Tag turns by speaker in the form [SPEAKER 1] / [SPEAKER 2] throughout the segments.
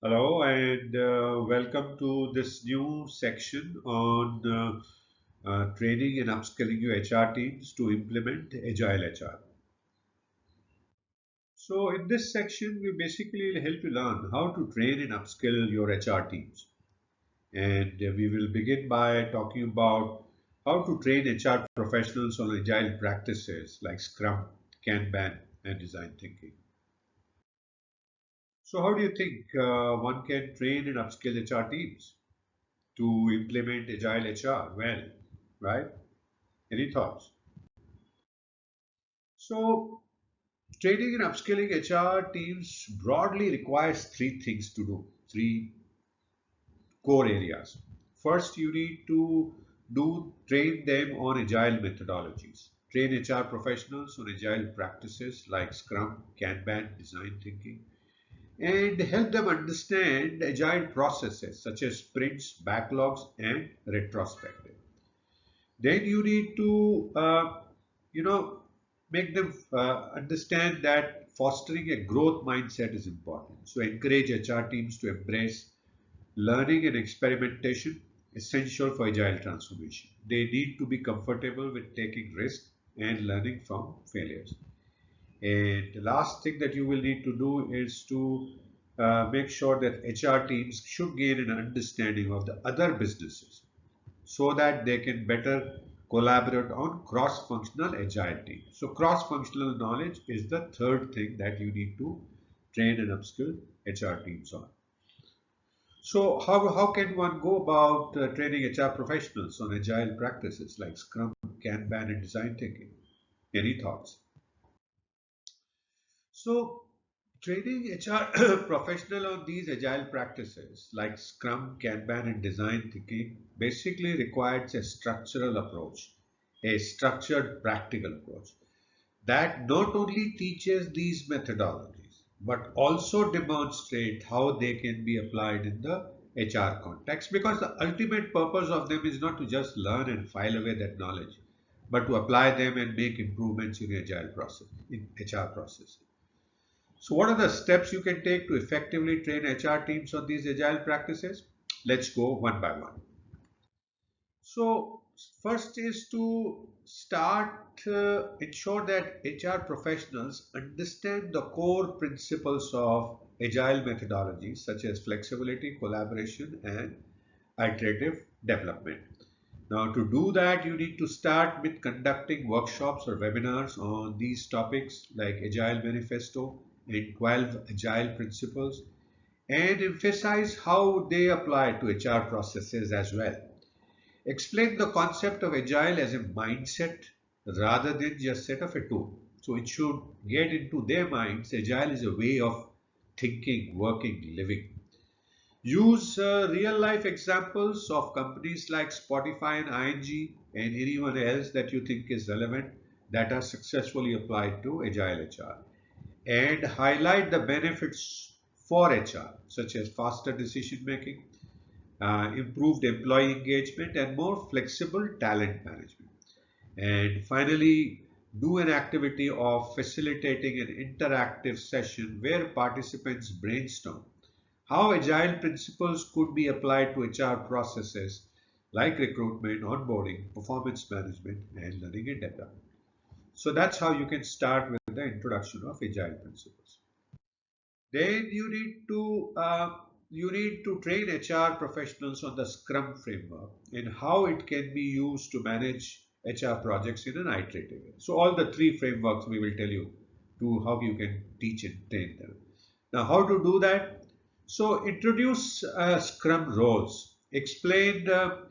[SPEAKER 1] Hello and welcome to this new section on training and upskilling your HR teams to implement Agile HR. So, in this section, we basically will help you learn how to train and upskill your HR teams. And we will begin by talking about how to train HR professionals on Agile practices like Scrum, Kanban, and design thinking. So, how do you think one can train and upskill HR teams to implement Agile HR well, right? Any thoughts? So, training and upskilling HR teams broadly requires three things to do, three core areas. First, you need to train them on Agile methodologies. Train HR professionals on Agile practices like Scrum, Kanban, design thinking, and help them understand Agile processes such as sprints, backlogs, and retrospective. Then you need to you know make them understand that fostering a growth mindset is important, so encourage HR teams to embrace learning and experimentation, essential for agile transformation. They need to be comfortable with taking risks and learning from failures. And the last thing that you will need to do is to make sure that HR teams should gain an understanding of the other businesses so that they can better collaborate on cross-functional agile teams. So cross-functional knowledge is the third thing that you need to train and upskill HR teams on. So how can one go about training HR professionals on agile practices like Scrum, Kanban, and design thinking? Any thoughts? So training HR professional on these agile practices like Scrum, Kanban, and design thinking basically requires a structural approach, a structured practical approach that not only teaches these methodologies but also demonstrate how they can be applied in the HR context, because the ultimate purpose of them is not to just learn and file away that knowledge but to apply them and make improvements in agile process in HR process. So, what are the steps you can take to effectively train HR teams on these agile practices? Let's go one by one. So, first is to ensure that HR professionals understand the core principles of agile methodologies such as flexibility, collaboration, and iterative development. Now, to do that, you need to start with conducting workshops or webinars on these topics like Agile Manifesto and 12 Agile Principles, and emphasize how they apply to HR processes as well. Explain the concept of Agile as a mindset rather than just set of a tool. So it should get into their minds Agile is a way of thinking, working, living. Use real life examples of companies like Spotify and ING and anyone else that you think is relevant that are successfully applied to Agile HR, and highlight the benefits for HR, such as faster decision making, improved employee engagement, and more flexible talent management. And finally, do an activity of facilitating an interactive session where participants brainstorm how agile principles could be applied to HR processes like recruitment, onboarding, performance management, and learning and development. So that's how you can start with the introduction of agile principles. Then you need to train HR professionals on the Scrum framework and how it can be used to manage HR projects in an iterative way. So all the three frameworks we will tell you to how you can teach and train them. Now, how to do that? So introduce Scrum roles. Explain the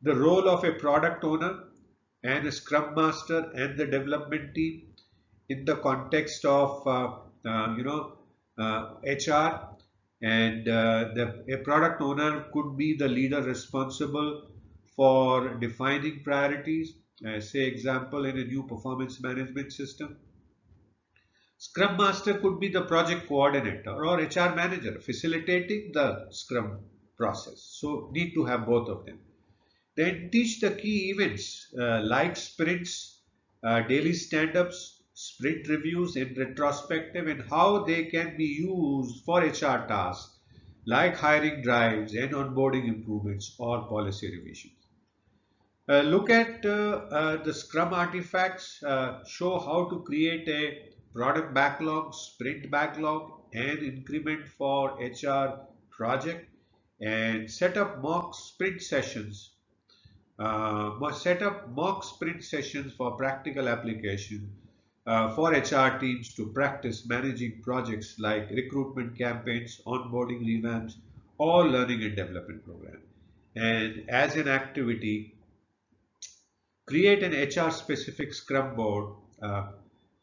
[SPEAKER 1] role of a product owner and a Scrum master and the development team in the context of HR, and a product owner could be the leader responsible for defining priorities. Say example in a new performance management system. Scrum Master could be the project coordinator or HR manager facilitating the Scrum process. So need to have both of them. Then teach the key events like sprints, daily stand-ups, sprint reviews, and retrospective, and how they can be used for HR tasks like hiring drives and onboarding improvements or policy revisions. Look at the Scrum artifacts, show how to create a product backlog, sprint backlog, and increment for HR project, and set up mock sprint sessions for practical application for HR teams to practice managing projects like recruitment campaigns, onboarding revamps, or learning and development program. And as an activity, create an HR specific Scrum board.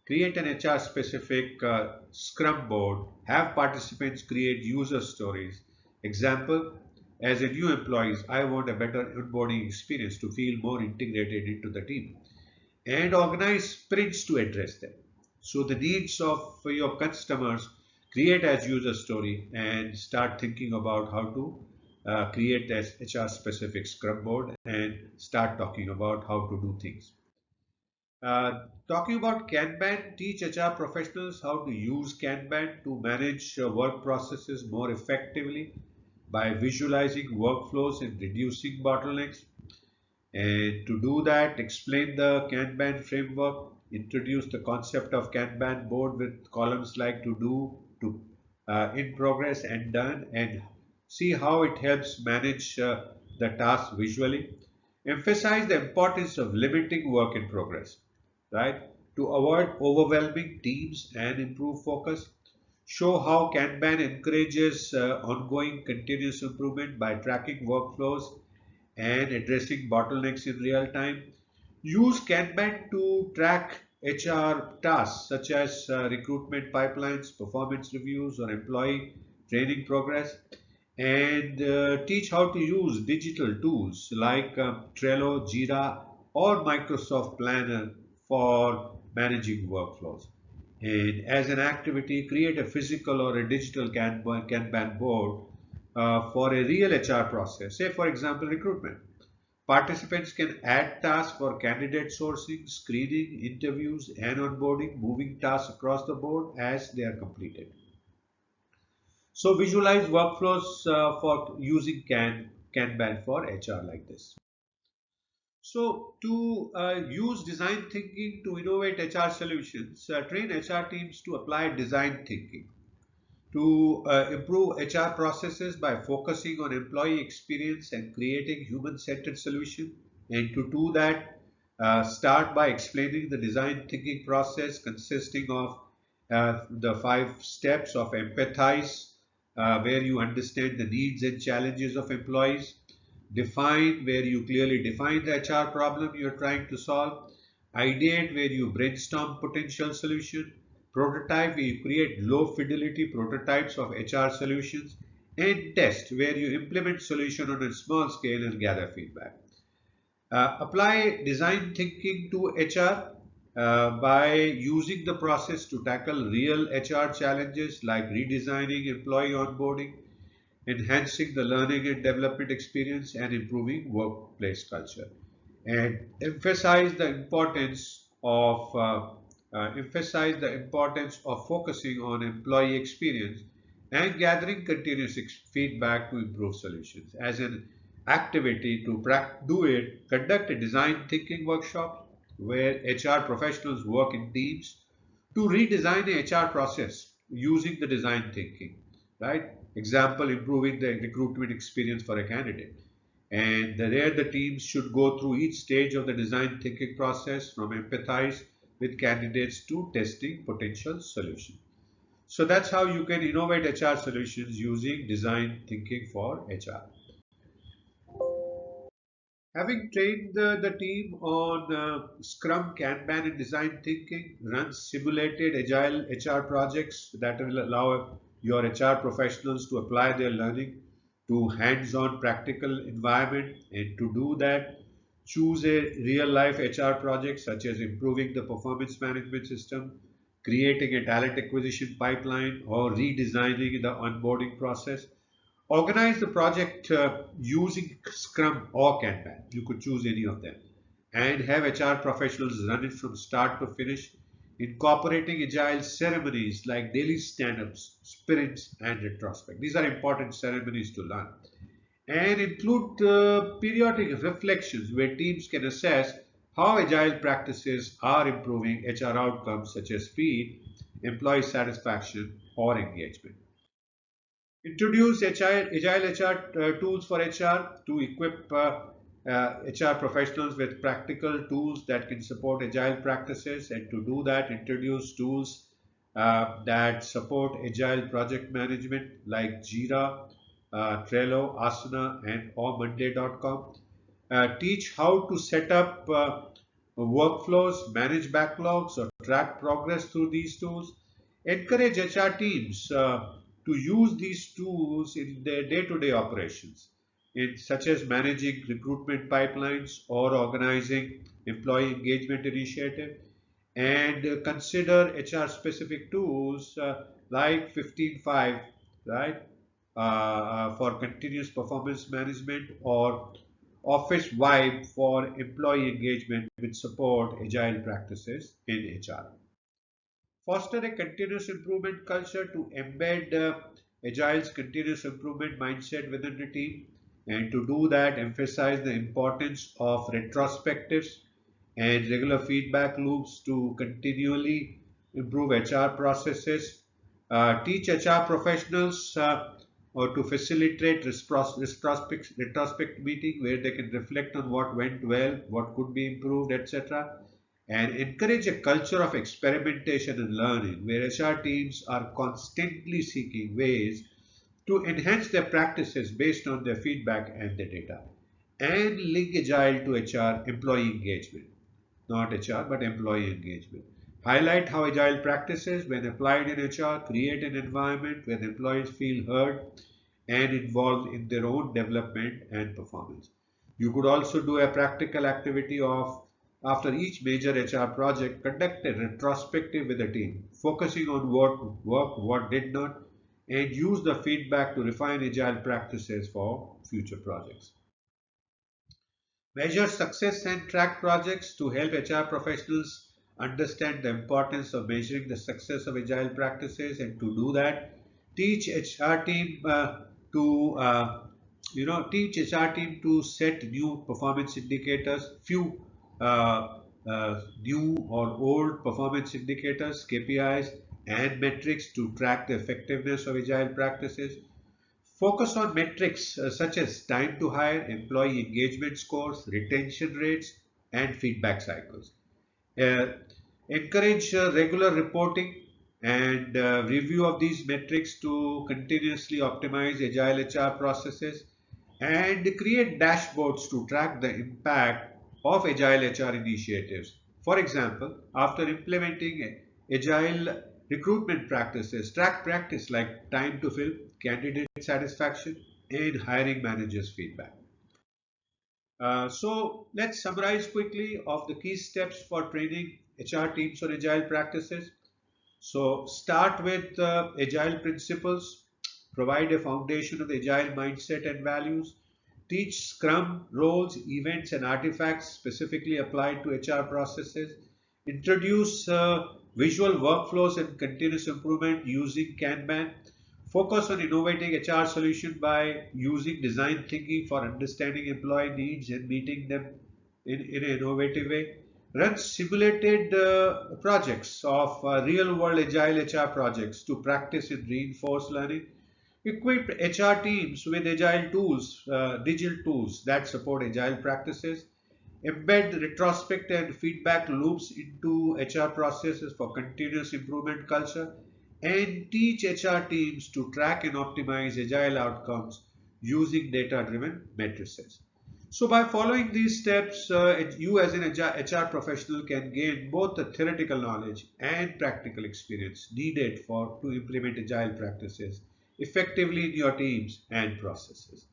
[SPEAKER 1] Create an HR specific Scrum board. Have participants create user stories. Example, as a new employee, I want a better onboarding experience to feel more integrated into the team, and organize sprints to address them. So the needs of your customers, create as user story and start thinking about how to create this HR specific Scrum board and start talking about how to do things. Talking about Kanban, teach HR professionals how to use Kanban to manage work processes more effectively by visualizing workflows and reducing bottlenecks. And to do that, explain the Kanban framework, introduce the concept of Kanban board with columns like to do, to in progress and done, and see how it helps manage the task visually. Emphasize the importance of limiting work in progress, right? To avoid overwhelming teams and improve focus. Show how Kanban encourages ongoing continuous improvement by tracking workflows and addressing bottlenecks in real time. Use Kanban to track HR tasks such as recruitment pipelines, performance reviews, or employee training progress, and teach how to use digital tools like Trello, Jira, or Microsoft Planner for managing workflows. And as an activity, create a physical or a digital Kanban board for a real HR process, say for example recruitment. Participants can add tasks for candidate sourcing, screening, interviews, and onboarding, moving tasks across the board as they are completed. So visualize workflows for using Kanban for HR like this. So to use design thinking to innovate HR solutions, train HR teams to apply design thinking to improve HR processes by focusing on employee experience and creating human-centered solution. And to do that, start by explaining the design thinking process consisting of the 5 steps of empathize, where you understand the needs and challenges of employees. Define, where you clearly define the HR problem you are trying to solve. Ideate, where you brainstorm potential solution. Prototype, where you create low fidelity prototypes of HR solutions. And test, where you implement solution on a small scale and gather feedback. Apply design thinking to HR by using the process to tackle real HR challenges like redesigning employee onboarding, enhancing the learning and development experience, and improving workplace culture. And emphasize the importance of focusing on employee experience and gathering continuous feedback to improve solutions. As an activity to do it, conduct a design thinking workshop where HR professionals work in teams to redesign the HR process using the design thinking, right? Example, improving the recruitment experience for a candidate. And there the teams should go through each stage of the design thinking process from empathize with candidates to testing potential solutions. So that's how you can innovate HR solutions using design thinking for HR. Having trained the team on Scrum, Kanban, and design thinking, run simulated agile HR projects that will allow your HR professionals to apply their learning to hands-on practical environment. And to do that, choose a real-life HR project such as improving the performance management system, creating a talent acquisition pipeline, or redesigning the onboarding process. Organize the project using Scrum or Kanban. You could choose any of them and have HR professionals run it from start to finish. incorporating agile ceremonies like daily stand-ups, sprints, and retrospect. These are important ceremonies to learn. And include periodic reflections where teams can assess how agile practices are improving HR outcomes such as speed, employee satisfaction, or engagement. Introduce agile HR tools for HR to equip HR professionals with practical tools that can support agile practices. And to do that, introduce tools that support agile project management like Jira, Trello, Asana, and or Monday.com. Teach how to set up workflows, manage backlogs, or track progress through these tools. Encourage HR teams to use these tools in their day-to-day operations, such as managing recruitment pipelines or organizing employee engagement initiative. And consider HR-specific tools like 15.5, right, for continuous performance management, or Office Vibe for employee engagement with support agile practices in HR. Foster a continuous improvement culture to embed Agile's continuous improvement mindset within the team. And to do that, emphasize the importance of retrospectives and regular feedback loops to continually improve HR processes. Teach HR professionals or to facilitate retrospect meeting where they can reflect on what went well, what could be improved, etc. And encourage a culture of experimentation and learning where HR teams are constantly seeking ways to enhance their practices based on their feedback and their data. And link Agile to HR employee engagement, not HR but employee engagement. Highlight how Agile practices, when applied in HR, create an environment where employees feel heard and involved in their own development and performance. You could also do a practical activity of after each major HR project, conduct a retrospective with the team, focusing on what worked, what did not, and use the feedback to refine agile practices for future projects. Measure success and track projects to help HR professionals understand the importance of measuring the success of agile practices. And to do that, teach HR team to teach HR team to set new performance indicators, few new or old performance indicators, KPIs, and metrics to track the effectiveness of agile practices. Focus on metrics such as time to hire, employee engagement scores, retention rates, and feedback cycles. Uh, Encourage regular reporting and review of these metrics to continuously optimize agile HR processes, and create dashboards to track the impact of agile HR initiatives. For example, after implementing agile recruitment practices, track practice like time to fill, candidate satisfaction, and hiring managers feedback. So let's summarize quickly of the key steps for training HR teams on agile practices. So start with agile principles, provide a foundation of the agile mindset and values, teach Scrum roles, events, and artifacts specifically applied to HR processes, introduce visual workflows and continuous improvement using Kanban, focus on innovating HR solution by using design thinking for understanding employee needs and meeting them in an innovative way. Run simulated projects of real world agile HR projects to practice and reinforce learning. Equip HR teams with agile tools, digital tools that support agile practices. Embed retrospect and feedback loops into HR processes for continuous improvement culture. And teach HR teams to track and optimize agile outcomes using data driven matrices. So by following these steps, you as an HR professional can gain both the theoretical knowledge and practical experience needed for to implement agile practices effectively in your teams and processes.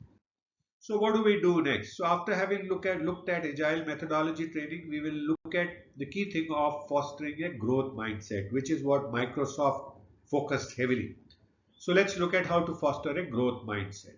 [SPEAKER 1] So what do we do next? So after having looked at agile methodology training, we will look at the key thing of fostering a growth mindset, which is what Microsoft focused heavily. So let's look at how to foster a growth mindset.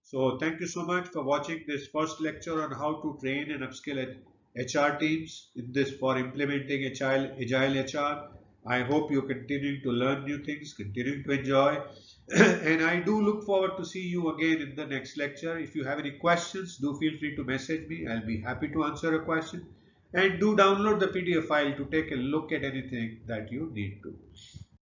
[SPEAKER 1] So thank you so much for watching this first lecture on how to train and upskill HR teams in this for implementing agile HR. I hope you're continuing to learn new things, continuing to enjoy. And I do look forward to see you again in the next lecture. If you have any questions, do feel free to message me. I'll be happy to answer a question. And do download the PDF file to take a look at anything that you need to.